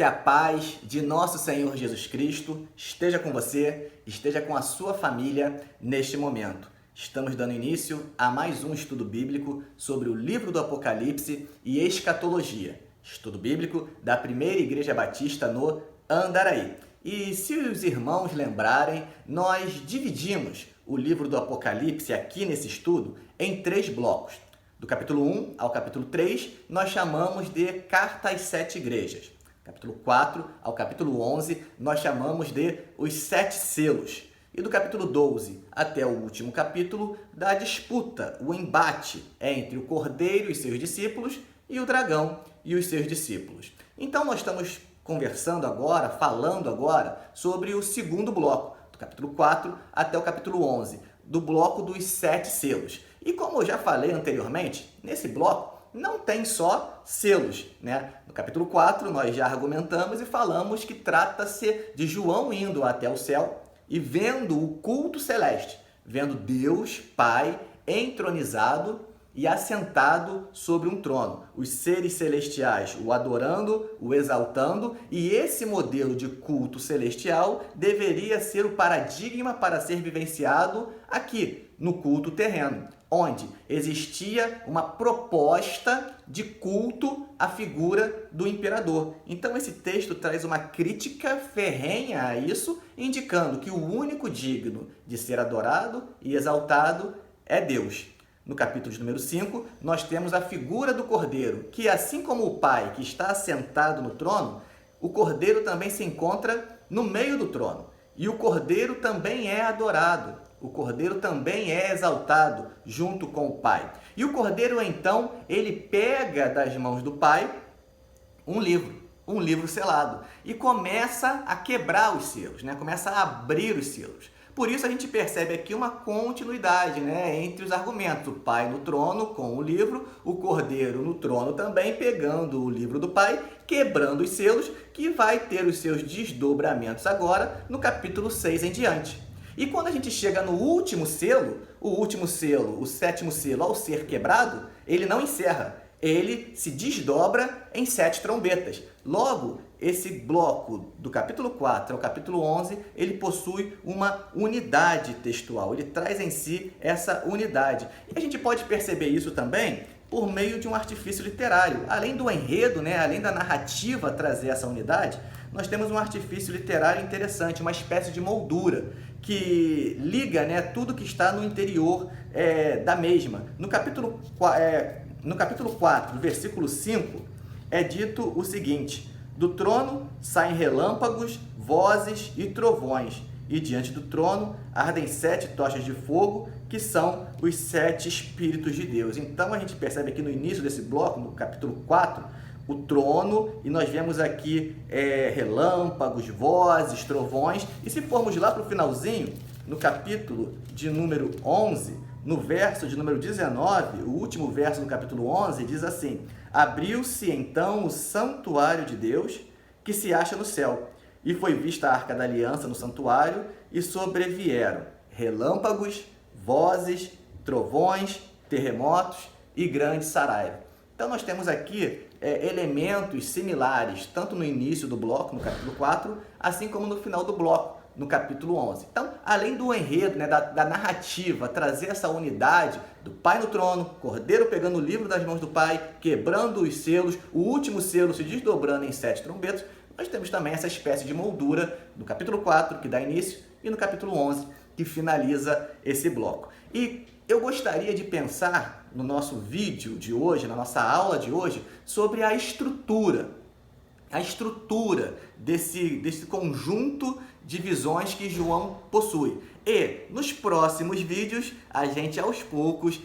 Que a paz de nosso Senhor Jesus Cristo esteja com você, esteja com a sua família neste momento. Estamos dando início a mais um estudo bíblico sobre o livro do Apocalipse e escatologia. Estudo bíblico da Primeira Igreja Batista no Andaraí. E se os irmãos lembrarem, nós dividimos o livro do Apocalipse aqui nesse estudo em 3 blocos. Do capítulo 1 ao capítulo 3, nós chamamos de Carta às 7 Igrejas. Capítulo 4 ao capítulo 11, nós chamamos de Os 7 Selos. E do capítulo 12 até o último capítulo, da disputa, o embate entre o Cordeiro e seus discípulos e o dragão e os seus discípulos. Então, nós estamos falando agora sobre o segundo bloco, do capítulo 4 até o capítulo 11, do bloco dos 7 selos. E como eu já falei anteriormente, nesse bloco não tem só selos, né? No capítulo 4, nós já argumentamos e falamos que trata-se de João indo até o céu e vendo o culto celeste, vendo Deus Pai entronizado e assentado sobre um trono. Os seres celestiais o adorando, o exaltando, e esse modelo de culto celestial deveria ser o paradigma para ser vivenciado aqui, no culto terreno, onde existia uma proposta de culto à figura do imperador. Então esse texto traz uma crítica ferrenha a isso, indicando que o único digno de ser adorado e exaltado é Deus. No capítulo de número 5, nós temos a figura do Cordeiro, que assim como o Pai que está assentado no trono, o Cordeiro também se encontra no meio do trono. E o Cordeiro também é adorado. O Cordeiro também é exaltado junto com o Pai. E o Cordeiro, então, ele pega das mãos do Pai um livro selado, e começa a quebrar os selos, né? Começa a abrir os selos. Por isso a gente percebe aqui uma continuidade, né, entre os argumentos. O Pai no trono com o livro, o Cordeiro no trono também, pegando o livro do Pai, quebrando os selos, que vai ter os seus desdobramentos agora no capítulo 6 em diante. E quando a gente chega no último selo, o 7º selo, ao ser quebrado, ele não encerra, ele se desdobra em 7 trombetas. Logo, esse bloco do capítulo 4 ao capítulo 11, ele possui uma unidade textual, ele traz em si essa unidade. E a gente pode perceber isso também por meio de um artifício literário. Além do enredo, né, além da narrativa trazer essa unidade, nós temos um artifício literário interessante, uma espécie de moldura, que liga, né, tudo que está no interior da mesma. No capítulo 4, versículo 5, é dito o seguinte: do trono saem relâmpagos, vozes e trovões, e diante do trono ardem 7 tochas de fogo, que são os 7 Espíritos de Deus. Então a gente percebe aqui no início desse bloco, no capítulo 4, o trono, e nós vemos aqui relâmpagos, vozes, trovões. E se formos lá para o finalzinho, no capítulo de número 11, no verso de número 19, o último verso do capítulo 11, diz assim: abriu-se então o santuário de Deus, que se acha no céu, e foi vista a arca da aliança no santuário, e sobrevieram relâmpagos, vozes, trovões, terremotos e grande saraiva. Então nós temos aqui elementos similares, tanto no início do bloco, no capítulo 4, assim como no final do bloco, no capítulo 11. Então, além do enredo, né, da narrativa, trazer essa unidade do Pai no trono, Cordeiro pegando o livro das mãos do Pai, quebrando os selos, o último selo se desdobrando em 7 trombetas, nós temos também essa espécie de moldura do capítulo 4, que dá início, e no capítulo 11, que finaliza esse bloco. E eu gostaria de pensar no nosso vídeo de hoje, na nossa aula de hoje, sobre a estrutura desse conjunto de visões que João possui. E nos próximos vídeos, a gente aos poucos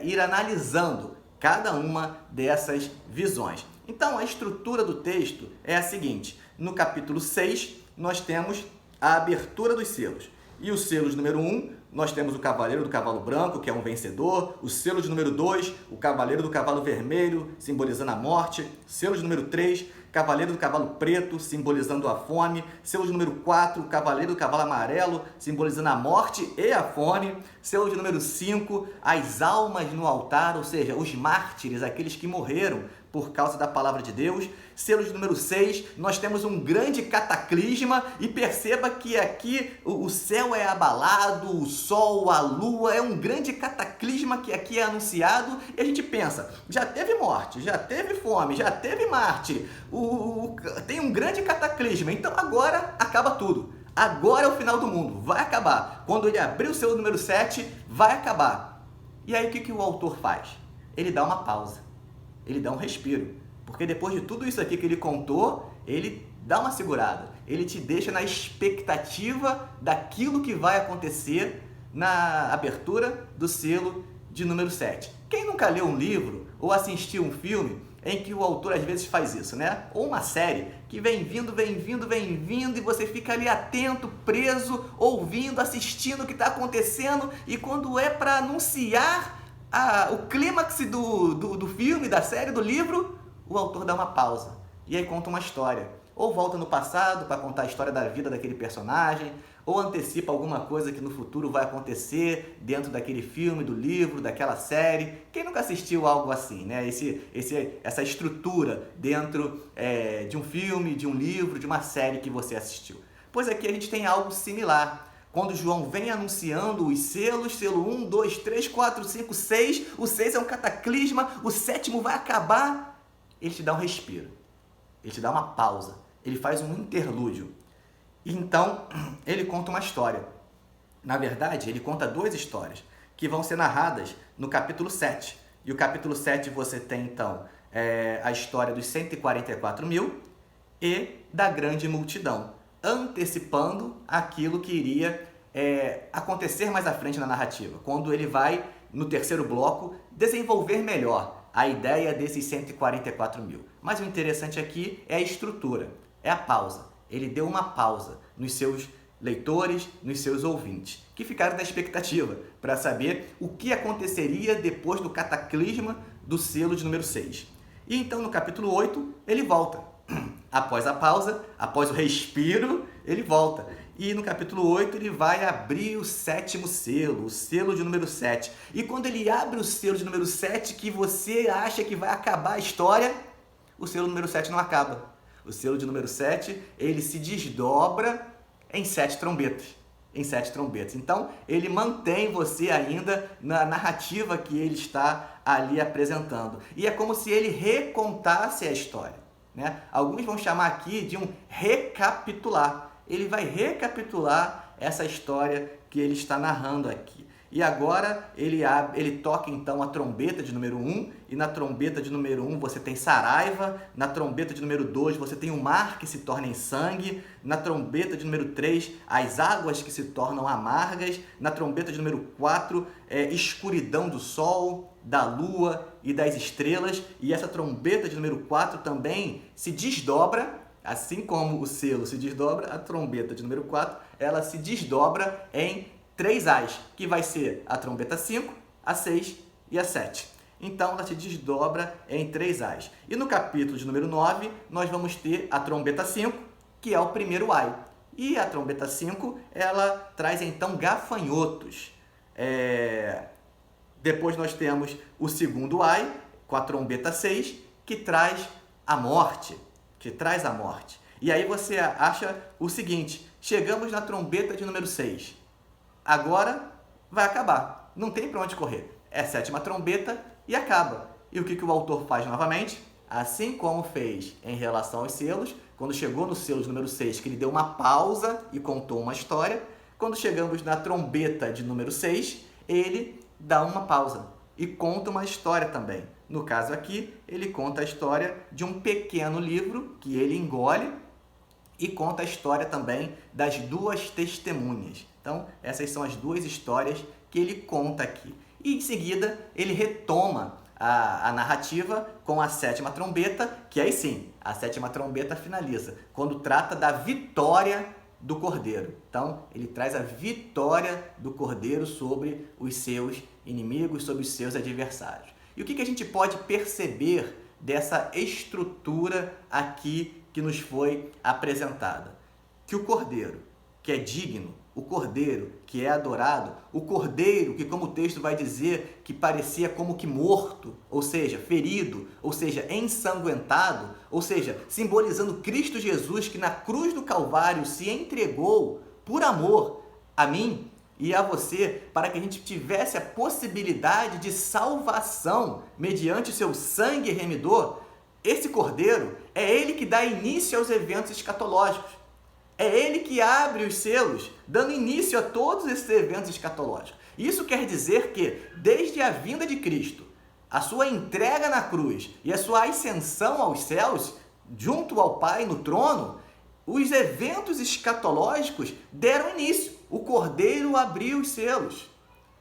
ir analisando cada uma dessas visões. Então, a estrutura do texto é a seguinte: no capítulo 6, nós temos a abertura dos selos. E o selo de número 1, nós temos o cavaleiro do cavalo branco, que é um vencedor. O selo de número 2, o cavaleiro do cavalo vermelho, simbolizando a morte. Selo de número 3, cavaleiro do cavalo preto, simbolizando a fome. Selo de número 4, cavaleiro do cavalo amarelo, simbolizando a morte e a fome. Selo de número 5, as almas no altar, ou seja, os mártires, aqueles que morreram por causa da palavra de Deus. Selo de número 6, nós temos um grande cataclisma e perceba que aqui o céu é abalado, o sol, a lua, é um grande cataclisma que aqui é anunciado e a gente pensa, já teve morte, já teve fome, já teve mártir, tem um grande cataclisma, então agora acaba tudo. Agora é o final do mundo, vai acabar. Quando ele abrir o selo número 7, vai acabar. E aí o que o autor faz? Ele dá uma pausa, ele dá um respiro. Porque depois de tudo isso aqui que ele contou, ele dá uma segurada. Ele te deixa na expectativa daquilo que vai acontecer na abertura do selo de número 7. Quem nunca leu um livro ou assistiu um filme em que o autor às vezes faz isso, né? Ou uma série que vem vindo e você fica ali atento, preso, ouvindo, assistindo o que está acontecendo e quando é para anunciar o clímax do filme, da série, do livro, o autor dá uma pausa e aí conta uma história. Ou volta no passado para contar a história da vida daquele personagem, ou antecipa alguma coisa que no futuro vai acontecer dentro daquele filme, do livro, daquela série. Quem nunca assistiu algo assim, né? Essa estrutura dentro de um filme, de um livro, de uma série que você assistiu. Pois aqui a gente tem algo similar. Quando João vem anunciando os selos, selo 1, 2, 3, 4, 5, 6, o 6 é um cataclisma, o 7º vai acabar, ele te dá um respiro, ele te dá uma pausa, ele faz um interlúdio. Então, ele conta uma história. Na verdade, ele conta 2 histórias que vão ser narradas no capítulo 7. E o capítulo 7 você tem, então, a história dos 144 mil e da grande multidão, antecipando aquilo que iria acontecer mais à frente na narrativa, quando ele vai, no terceiro bloco, desenvolver melhor a ideia desses 144 mil. Mas o interessante aqui é a estrutura, é a pausa. Ele deu uma pausa nos seus leitores, nos seus ouvintes, que ficaram na expectativa para saber o que aconteceria depois do cataclisma do selo de número 6. E então no capítulo 8 ele volta. Após a pausa, após o respiro, ele volta. E no capítulo 8 ele vai abrir o 7º selo, o selo de número 7. E quando ele abre o selo de número 7, que você acha que vai acabar a história, o selo número 7 não acaba. O selo de número 7, ele se desdobra em 7 trombetas. Em 7 trombetas. Então, ele mantém você ainda na narrativa que ele está ali apresentando. E é como se ele recontasse a história, né? Alguns vão chamar aqui de um recapitular. Ele vai recapitular essa história que ele está narrando aqui. E agora ele toca então a trombeta de número 1, e na trombeta de número 1 você tem Saraiva, na trombeta de número 2 você tem o mar que se torna em sangue, na trombeta de número 3 as águas que se tornam amargas, na trombeta de número 4 escuridão do sol, da lua e das estrelas, e essa trombeta de número 4 também se desdobra, assim como o selo se desdobra, a trombeta de número 4 ela se desdobra em 3 As, que vai ser a trombeta 5, a 6 e a 7. Então, ela se desdobra em 3 As. E no capítulo de número 9, nós vamos ter a trombeta 5, que é o primeiro Ai. E a trombeta 5, ela traz então gafanhotos. Depois nós temos o segundo Ai, com a trombeta 6, que traz a morte. E aí você acha o seguinte, chegamos na trombeta de número 6. Agora vai acabar, não tem para onde correr. É a 7ª trombeta e acaba. E o que o autor faz novamente? Assim como fez em relação aos selos, quando chegou no selo de número 6, que ele deu uma pausa e contou uma história, quando chegamos na trombeta de número 6, ele dá uma pausa e conta uma história também. No caso aqui, ele conta a história de um pequeno livro que ele engole e conta a história também das 2 testemunhas. Então, essas são as 2 histórias que ele conta aqui. E em seguida, ele retoma a narrativa com a 7ª trombeta, que aí sim, a 7ª trombeta finaliza, quando trata da vitória do Cordeiro. Então, ele traz a vitória do Cordeiro sobre os seus inimigos, sobre os seus adversários. E o que a gente pode perceber dessa estrutura aqui que nos foi apresentada? Que o Cordeiro, que é digno, o cordeiro que é adorado, o cordeiro que, como o texto vai dizer, que parecia como que morto, ou seja, ferido, ou seja, ensanguentado, ou seja, simbolizando Cristo Jesus que na cruz do Calvário se entregou por amor a mim e a você, para que a gente tivesse a possibilidade de salvação mediante o seu sangue remidor. Esse cordeiro é ele que dá início aos eventos escatológicos. É ele que abre os selos, dando início a todos esses eventos escatológicos. Isso quer dizer que, desde a vinda de Cristo, a sua entrega na cruz e a sua ascensão aos céus, junto ao Pai no trono, os eventos escatológicos deram início. O Cordeiro abriu os selos.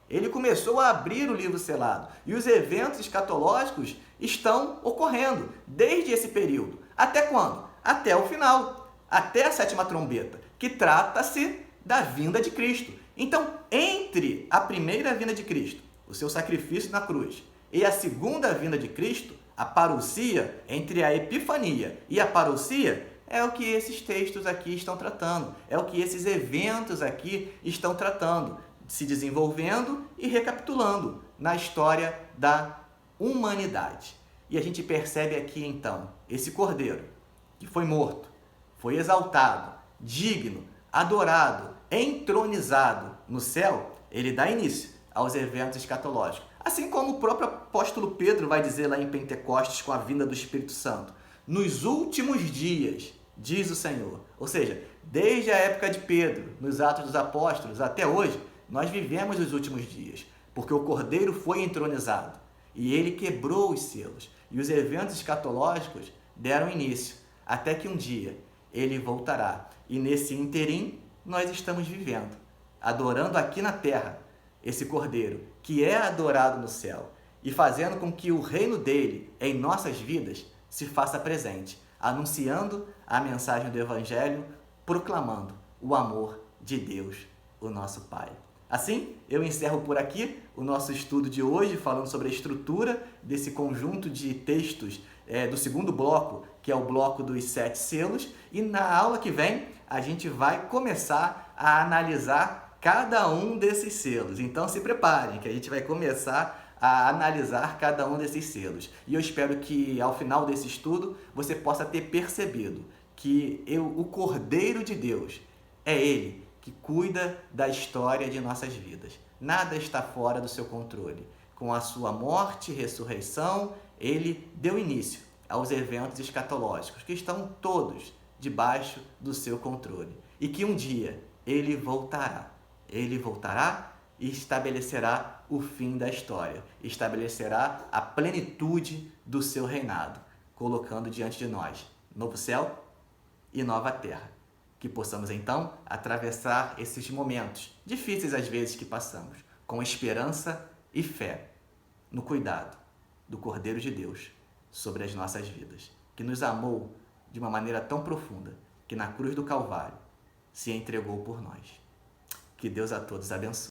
Ele começou a abrir o livro selado. E os eventos escatológicos estão ocorrendo desde esse período. Até quando? Até o final. Até a sétima trombeta, que trata-se da vinda de Cristo. Então, entre a primeira vinda de Cristo, o seu sacrifício na cruz, e a segunda vinda de Cristo, a parousia, entre a epifania e a parousia, é o que esses textos aqui estão tratando, é o que esses eventos aqui estão tratando, se desenvolvendo e recapitulando na história da humanidade. E a gente percebe aqui, então, esse cordeiro que foi morto, foi exaltado, digno, adorado, entronizado no céu, ele dá início aos eventos escatológicos. Assim como o próprio apóstolo Pedro vai dizer lá em Pentecostes com a vinda do Espírito Santo. Nos últimos dias, diz o Senhor. Ou seja, desde a época de Pedro, nos Atos dos Apóstolos, até hoje, nós vivemos os últimos dias, porque o Cordeiro foi entronizado e ele quebrou os selos. E os eventos escatológicos deram início, até que um dia ele voltará. E nesse interim, nós estamos vivendo, adorando aqui na terra esse Cordeiro, que é adorado no céu, e fazendo com que o reino dele em nossas vidas se faça presente, anunciando a mensagem do Evangelho, proclamando o amor de Deus, o nosso Pai. Assim, eu encerro por aqui o nosso estudo de hoje, falando sobre a estrutura desse conjunto de textos do segundo bloco, que é o bloco dos 7 selos, e na aula que vem a gente vai começar a analisar cada um desses selos. Então se preparem, que a gente vai começar a analisar cada um desses selos. E eu espero que ao final desse estudo você possa ter percebido que o Cordeiro de Deus é Ele que cuida da história de nossas vidas. Nada está fora do seu controle. Com a sua morte e ressurreição, Ele deu início aos eventos escatológicos, que estão todos debaixo do seu controle. E que um dia Ele voltará. Ele voltará e estabelecerá o fim da história. Estabelecerá a plenitude do seu reinado, colocando diante de nós novo céu e nova terra. Que possamos, então, atravessar esses momentos, difíceis às vezes que passamos, com esperança e fé no cuidado do Cordeiro de Deus sobre as nossas vidas, que nos amou de uma maneira tão profunda, que na cruz do Calvário se entregou por nós. Que Deus a todos abençoe.